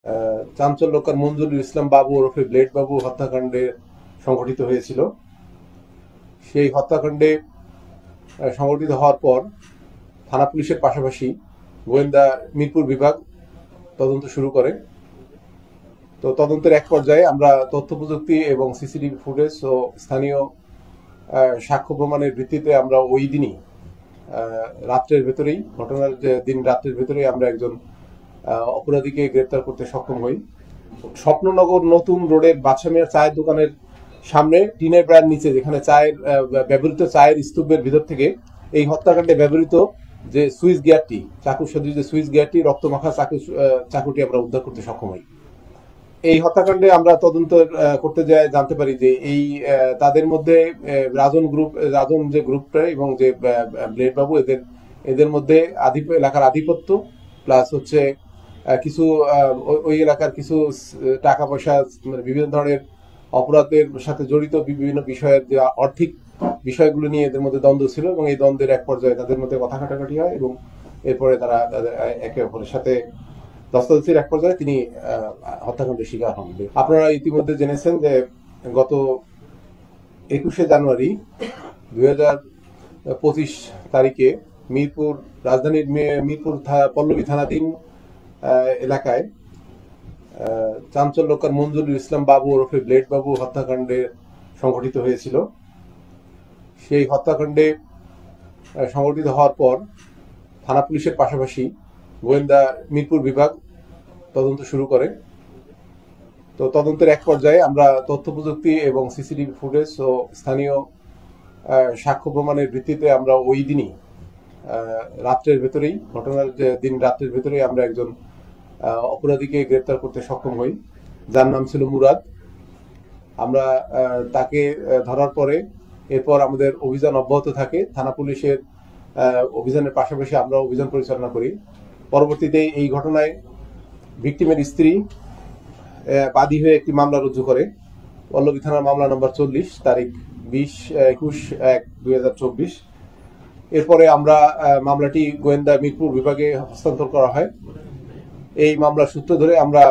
চাঞ্চল্যকর মঞ্জুরুল ইসলাম বাবু ওরফে ব্লেড বাবু হত্যাকাণ্ডে সংঘটিত হয়েছিল। সেই হত্যাকাণ্ডে সংঘটিত হওয়ার পর থানা পুলিশের পাশাপাশি গোয়েন্দা মিরপুর বিভাগ তদন্ত শুরু করে। তো তদন্তের এক পর্যায়ে আমরা তথ্য প্রযুক্তি এবং সিসিটিভি ফুটেজ ও স্থানীয় সাক্ষ্য প্রমাণের ভিত্তিতে আমরা ওই দিনই রাত্রের ভেতরেই ঘটনার দিন রাত্রের ভেতরেই আমরা একজন অপরাধীকে গ্রেপ্তার করতে সক্ষম হই। স্বপ্ননগর নতুন রোডের বাদশামিয়ার চায়ের দোকানের সামনে টিনের ব্র্যান্ড নিচে যেখানে চায়ের ব্যবহৃত চায়ের স্তূপের ভিতর থেকে এই হত্যাকাণ্ডে ব্যবহৃত যে সুইচ গিয়ারটি, চাকু সদৃশ যে সুইচ গিয়ারটি, রক্তমাখা চাকুটি আমরা উদ্ধার করতে সক্ষম হই। এই হত্যাকাণ্ডে আমরা তদন্ত করতে যাই জানতে পারি যে এই তাদের মধ্যে রাজন যে গ্রুপটা এবং যে ব্লেড বাবু এদের মধ্যে এলাকার আধিপত্য প্লাস হচ্ছে কিছু ওই এলাকার কিছু টাকা পয়সা মানে বিভিন্ন ধরনের অপরাধের সাথে জড়িত বিভিন্ন বিষয়ের যে আর্থিক বিষয়গুলো নিয়ে এদের মধ্যে দ্বন্দ্ব ছিল এবং এই দ্বন্দ্বের এক পর্যায়ে তাদের মধ্যে কথা কাটাকাটি হয় এবং এরপরে তারা একে অপরের সাথে দস্তাদস্তির এক পর্যায়ে তিনি হত্যাকাণ্ডের শিকার হন। আপনারা ইতিমধ্যে জেনেছেন যে গত 21শে জানুয়ারি 2025 তারিখে রাজধানীর মিরপুর পল্লবী থানাধীন এলাকায় চাঞ্চল্যকর মঞ্জুরুল ইসলাম বাবু ওরফে ব্লেড বাবু হত্যাকাণ্ডে সংঘটিত হয়েছিল। সেই হত্যাকাণ্ডে সংঘটিত হওয়ার পর থানা পুলিশের পাশাপাশি গোয়েন্দা মিরপুর বিভাগ তদন্ত শুরু করে। তো তদন্তের এক পর্যায়ে আমরা তথ্য প্রযুক্তি এবং সিসিটিভি ফুটেজ ও স্থানীয় সাক্ষ্য প্রমাণের ভিত্তিতে আমরা ওই দিনই রাত্রের ভেতরেই ঘটনার দিন রাত্রের ভেতরেই আমরা একজন অপরাধীকে গ্রেপ্তার করতে সক্ষম হই, যার নাম ছিল মুরাদ। আমরা তাকে ধরার পরে এরপর আমাদের অভিযান অব্যাহত থাকে। থানা পুলিশের অভিযানের পাশাপাশি আমরা অভিযান পরিচালনা করি। পরবর্তীতে এই ঘটনায় ভিকটিমের স্ত্রী বাদী হয়ে একটি মামলা রুজু করে। পল্লবী থানার মামলা নম্বর 40 তারিখ 21/1/2024। এরপরে আমরা মামলাটি গোয়েন্দা মিরপুর বিভাগে হস্তান্তর করা হয়। এই মামলার সূত্র ধরে আমরা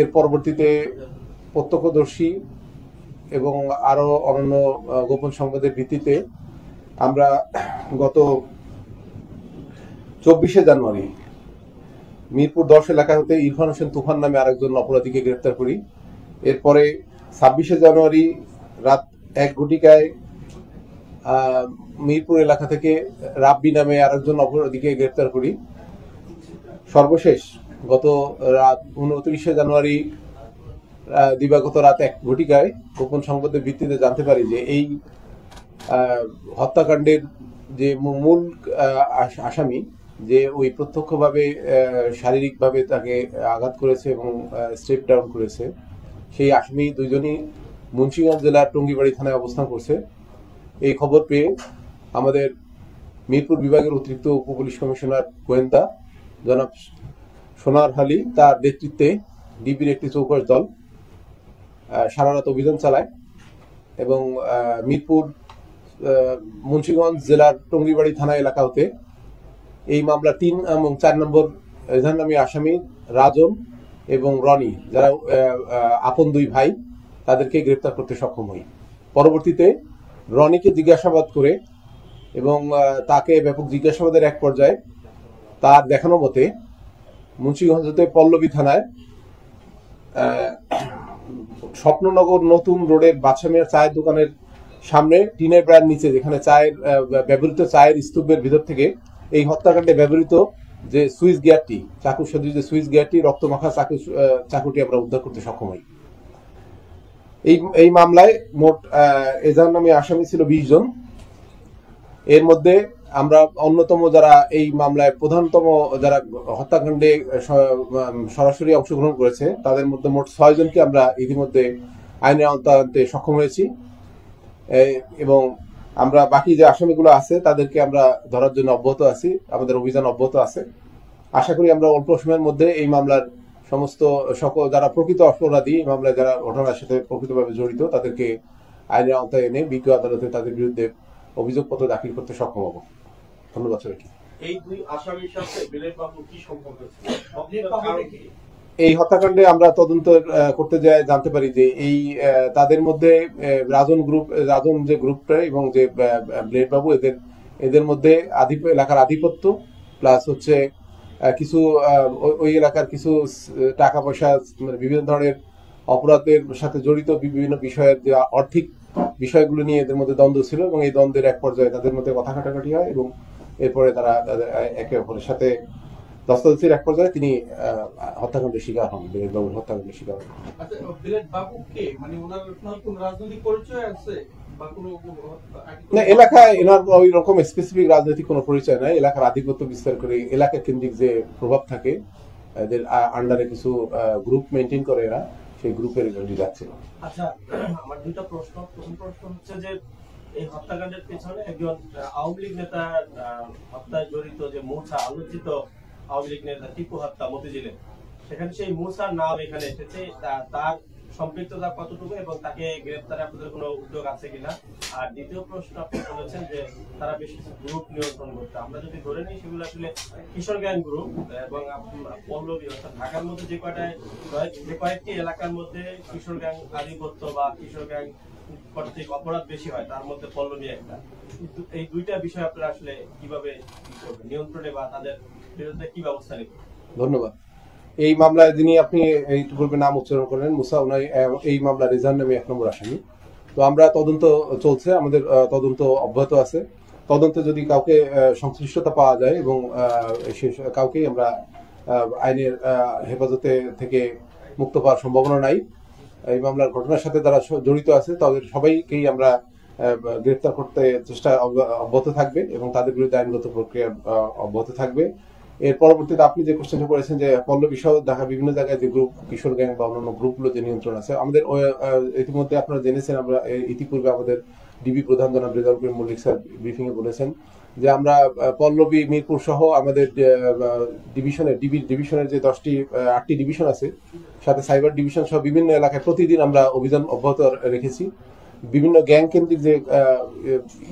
এর পরবর্তীতে প্রত্যক্ষদর্শী এবং আরো অন্যান্য গোপন সংবাদের ভিত্তিতে আমরা গত 24শে জানুয়ারি মিরপুর 10 এলাকা হতে ইরফান হোসেন তুফান নামে আরেকজন অপরাধীকে গ্রেপ্তার করি। এরপরে 26শে জানুয়ারি রাত 1 ঘটিকায় মিরপুর এলাকা থেকে রাব্বি নামে আরেকজন অপরাধীকে গ্রেপ্তার করি। সর্বশেষ গত রাত 29শে জানুয়ারি দিবাগত রাত 1 ঘটিকায় গোপন সংবাদের ভিত্তিতে জানতে পারি যে এই হত্যাকাণ্ডের যে মূল আসামি, যে ওই প্রত্যক্ষভাবে শারীরিকভাবে তাকে আঘাত করেছে এবং স্টেপ ডাউন করেছে, সেই আসামি দুইজনই মুন্সিগঞ্জ জেলার টঙ্গিবাড়ি থানায় অবস্থান করছে। এই খবর পেয়ে আমাদের মিরপুর বিভাগের অতিরিক্ত উপপুলিশ কমিশনার গোয়েন্দা জনাব সোনার আলী তার নেতৃত্বে ডিবির একটি চৌকস দল সারা রাত অভিযান চালায় এবং মিরপুর মুন্সিগঞ্জ জেলার টঙ্গিবাড়ি থানা এলাকা হতে এই মামলা 3 এবং 4 নম্বর এজাহারনামী আসামি রাজন এবং রনি, যারা আপন দুই ভাই, তাদেরকে গ্রেপ্তার করতে সক্ষম হই। পরবর্তীতে রনিকে জিজ্ঞাসাবাদ করে এবং তাকে ব্যাপক জিজ্ঞাসাবাদের এক পর্যায়ে তার দেখানো মতে মুন্সিগঞ্জ হতে পল্লবী থানায় স্বপ্ননগর নতুন রোডের বাদশামিয়ার চায়ের দোকানের সামনে টিনের ব্র্যান্ড নিচে যেখানে চায়ের ব্যবহৃত চায়ের স্তূপের ভিতর থেকে এই হত্যাকাণ্ডে ব্যবহৃত যে সুইচ গিয়ারটি, চাকু সদৃশ যে সুইচ গিয়ারটি, রক্তমাখা চাকুটি আমরা উদ্ধার করতে সক্ষম হই। এই মামলায় মোট এজাহারনামী আসামি ছিল 20 জন। এর মধ্যে আমরা অন্যতম যারা এই মামলায় প্রধানতম যারা হত্যাকাণ্ডে সরাসরি অংশগ্রহণ করেছে তাদের মধ্যে মোট 6 জনকে আমরা ইতিমধ্যে আইনের আওতায় আনতে সক্ষম হয়েছি এবং আমরা বাকি যে আসামিগুলো আছে তাদেরকে আমরা ধরার জন্য অব্যাহত আছি, আমাদের অভিযান অব্যাহত আছে। আশা করি আমরা অল্প সময়ের মধ্যে এই মামলার সমস্ত সকল যারা প্রকৃত অপরাধী, এই মামলায় যারা ঘটনার সাথে প্রকৃতভাবে জড়িত, তাদেরকে আইনের আওতায় এনে বিজ্ঞ আদালতে তাদের বিরুদ্ধে অভিযোগপত্র দাখিল করতে সক্ষম হব। ধন্যবাদ সবাইকে। এই দুই আসামির সাথে ব্লেড বাবুর কি সম্পর্ক ছিল? এই হত্যাকাণ্ডে আমরা তদন্ত করতে যাই জানতে পারি যে এই তাদের মধ্যে রাজন যে গ্রুপটা এবং যে ব্লেড বাবু এদের মধ্যে এলাকার আধিপত্য প্লাস হচ্ছে কিছু ওই এলাকার কিছু টাকা পয়সা মানে বিভিন্ন ধরনের অপরাধের সাথে জড়িত বিভিন্ন বিষয়ের যে আর্থিক বিষয়গুলো নিয়ে এদের মধ্যে দ্বন্দ্ব ছিল এবং এই দ্বন্দ্বের এক পর্যায়ে তাদের মধ্যে কথা কাটাকাটি হয় এবং এরপরে তারা একে অপরের সাথে দস্তাবেজের এক পর্যায়ে তিনি হত্যাকাণ্ডের শিকার হন, বিলেত বাবুর হত্যাকাণ্ডের শিকার হন। আচ্ছা, বিলেত বাবু কে, মানে ওনার কোন রাজনৈতিক পরিচয় আছে বা কোনো না, এলাকায় এনার ওই রকম স্পেসিফিক রাজনৈতিক কোনো পরিচয় নাই। এলাকার আধিপত্য বিস্তার করে এলাকা কেন্দ্রিক যে প্রভাব থাকে এদের আন্ডারে কিছু গ্রুপ মেনটেন করে এরা, সেই গ্রুপের লিডার ছিল। আচ্ছা, আমার দুটো প্রশ্ন। প্রথম প্রশ্ন হচ্ছে যে এই হত্যাকাণ্ডের পেছনে একজন আওয়ামী লীগ নেতার হত্যায় জড়িত যে মূসা, আলোচিত আওয়ামী লীগ নেতা টিপু হত্যা মতিঝিলে, সেখানে সেই মূসার নাম এখানে এসেছে, তার সম্পৃক্ততা কতটুকু এবং তাকে গ্রেফতারে আপনাদের কোনো উদ্যোগ আছে কিনা? আর দ্বিতীয় প্রশ্ন, আপনি বলেছেন যে তারা বেশ কিছু গ্রুপ নিয়ন্ত্রণ করতে, আমরা যদি ধরে নিই সেগুলো আসলে কিশোর গ্যাং গ্রুপ এবং পল্লবী অর্থাৎ ঢাকার মধ্যে যে কয়েকটি এলাকার মধ্যে কিশোর গ্যাং আধিপত্য বা কিশোর গ্যাং কর্তৃক অপরাধ বেশি হয়, তার মধ্যে পল্লবী একটা। এই দুইটা বিষয় আপনারা আসলে কিভাবে নিয়ন্ত্রণে বা তাদের বিরুদ্ধে কি ব্যবস্থা নেবেন? ধন্যবাদ। এই মামলায় যিনি আপনি এই পূর্বে নাম উচ্চারণ করলেন মুসা, উনি এই মামলা রেজান নামে 1 নম্বর আসামি। তো আমরা তদন্ত চলছে, আমাদের তদন্ত অব্যাহত আছে। তদন্তে যদি কাউকে সংশ্লিষ্টতা পাওয়া যায় এবং কাউকেই আমরা আইনের হেফাজতে থেকে মুক্ত পাওয়ার সম্ভাবনা নাই। এই মামলার ঘটনার সাথে যারা জড়িত আছে তাদের সবাইকেই আমরা গ্রেফতার করতে চেষ্টা অব্যাহত থাকবে এবং তাদের বিরুদ্ধে আইনগত প্রক্রিয়া অব্যাহত থাকবে। এর পরবর্তীতে আপনি যে কোশ্চেনটা করেছেন যে পল্লবী সহ ঢাকা বিভিন্ন জায়গায় যে গ্রুপ কিশোর গ্যাং বা অন্যান্য গ্রুপগুলো যে নিয়ন্ত্রণ আছে, আমাদের ইতিমধ্যে আপনারা জেনেছেন, আমরা ইতিপূর্বে আমাদের ডিবি প্রধান জনাব রেজাউল করিম মল্লিক স্যার ব্রিফিং এ বলেছেন যে আমরা পল্লবী, মিরপুর সহ আমাদের ডিভিশনের যে 8টি ডিভিশন আছে, সাথে সাইবার ডিভিশন সহ বিভিন্ন এলাকায় প্রতিদিন আমরা অভিযান অব্যাহত রেখেছি। বিভিন্ন গ্যাং কেন্দ্রিক যে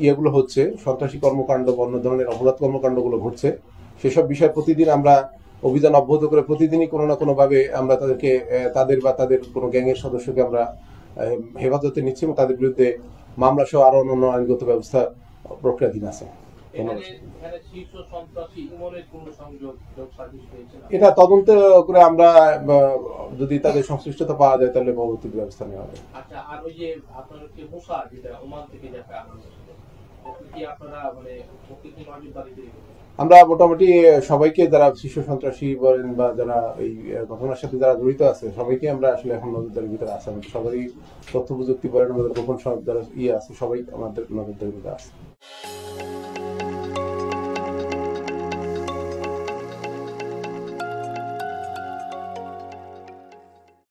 ইয়েগুলো হচ্ছে, সন্ত্রাসী কর্মকাণ্ড বা অন্য ধরনের অপরাধ কর্মকাণ্ডগুলো ঘটছে, সেসব বিষয়ে প্রতিদিন আমরা অভিযান অব্যাহত করে প্রতিদিনই কোনো না কোনো ভাবে আমরা তাদের বা তাদের কোনো গ্যাংয়ের সদস্যকে আমরা হেফাজতে নিচ্ছি এবং তাদের বিরুদ্ধে মামলা সহ আরো অন্যান্য আইনগত ব্যবস্থা প্রক্রিয়াধীন আছে। এটা তদন্ত করে আমরা যদি তাদের সংশ্লিষ্টতা পাওয়া যায় তাহলে পরবর্তী ব্যবস্থা নেওয়া হবে। আচ্ছা, আর ওই যে আপনার মুসা যেটা ওমান থেকে যাবে, আপনারা মানে আমরা মোটামুটি সবাইকে, যারা শীর্ষ সন্ত্রাসী বলেন বা যারা এই ঘটনার সাথে যারা জড়িত আছে, সবাইকে আমরা আসলে এখন নজরদারির ভিতরে আছে। সবারই তথ্য প্রযুক্তি বলেন, আমাদের গোপন যারা আছে, সবাই আমাদের নজরদারির ভিতরে আছে।